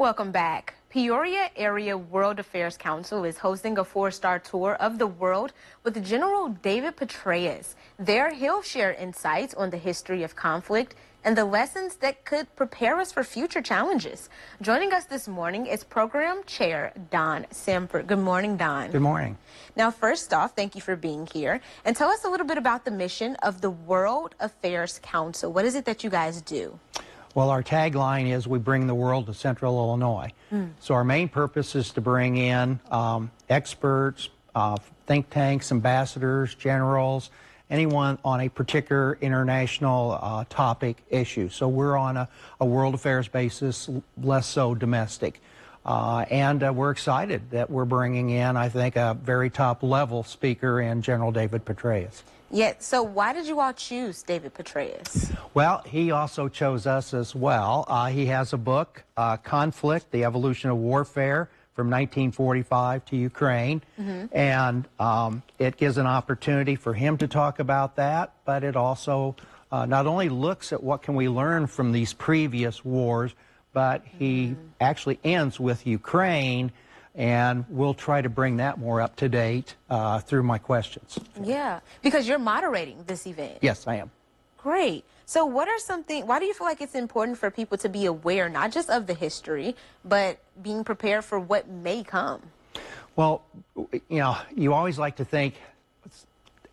Welcome back. Peoria Area World Affairs Council is hosting a four-star tour of the world with General David Petraeus. There, he'll share insights on the history of conflict and the lessons that could prepare us for future challenges. Joining us this morning is Program Chair Don Samford. Good morning, Don. Good morning. Now, first off, thank you for being here. And tell us a little bit about the mission of the World Affairs Council. What is it that you guys do? Well, our tagline is we bring the world to Central Illinois. So our main purpose is to bring in experts, think tanks, ambassadors, generals, anyone on a particular international topic issue. So we're on a world affairs basis, less so domestic. And we're excited that we're bringing in, I think, a very top-level speaker in General David Petraeus. Yeah, so why did you all choose David Petraeus? Well, he also chose us as well. He has a book, Conflict, The Evolution of Warfare, from 1945 to Ukraine. And it gives an opportunity for him to talk about that, but it also not only looks at what can we learn from these previous wars, but he actually ends with Ukraine, and we'll try to bring that more up to date through my questions. Yeah, because you're moderating this event. Yes, I am. Great. So what are why do you feel like it's important for people to be aware, not just of the history, but being prepared for what may come? Well, you know, you always like to think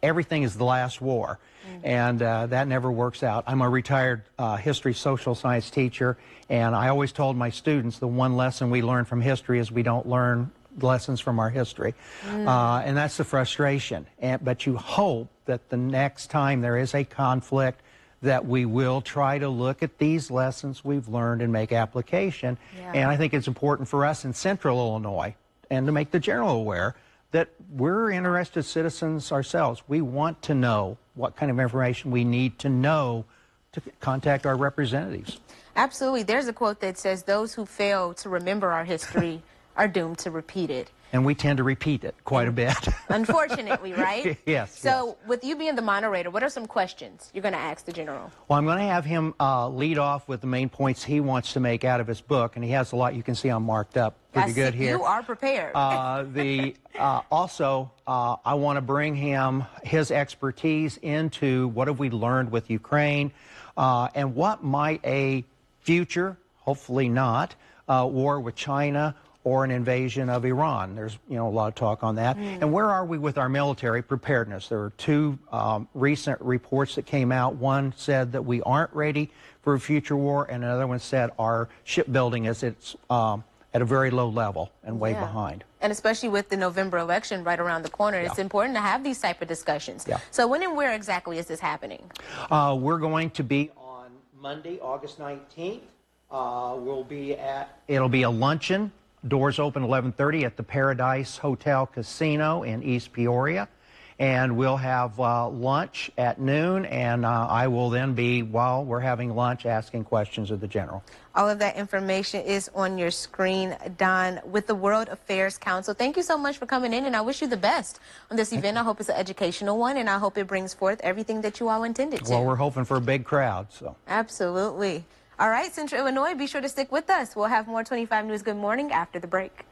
everything is the last war, and that never works out. I'm a retired history social science teacher, and I always told my students the one lesson we learn from history is we don't learn lessons from our history. And that's the frustration. But you hope that the next time there is a conflict that we will try to look at these lessons we've learned and make application. And I think it's important for us in Central Illinois and to make the general aware that we're interested citizens ourselves. We want to know what kind of information we need to know to contact our representatives. Absolutely. There's a quote that says, those who fail to remember our history are doomed to repeat it. And we tend to repeat it quite a bit. Unfortunately, right? Yes. So with you being the moderator, what are some questions you're going to ask the general? Well, I'm going to have him lead off with the main points he wants to make out of his book, and he has a lot. You can see I'm marked up pretty good here. You are prepared. Also, I want to bring him his expertise into what have we learned with Ukraine, and what might a future, hopefully not, war with China or an invasion of Iran. There's, you know, a lot of talk on that. And where are we with our military preparedness? There are two recent reports that came out. One said that we aren't ready for a future war, and another one said our shipbuilding is at a very low level and way behind. And especially with the November election right around the corner, it's important to have these type of discussions. So when and where exactly is this happening? We're going to be on Monday, August 19th. It'll be a luncheon. Doors open 11:30 at the Paradise Hotel Casino in East Peoria. And we'll have lunch at noon, and I will then be, while we're having lunch, asking questions of the general. All of that information is on your screen, Don, with the World Affairs Council. Thank you so much for coming in, and I wish you the best on this event. I hope it's an educational one, and I hope it brings forth everything that you all intended to. Well, we're hoping for a big crowd. So. Absolutely. All right, Central Illinois, be sure to stick with us. We'll have more 25 News Good Morning after the break.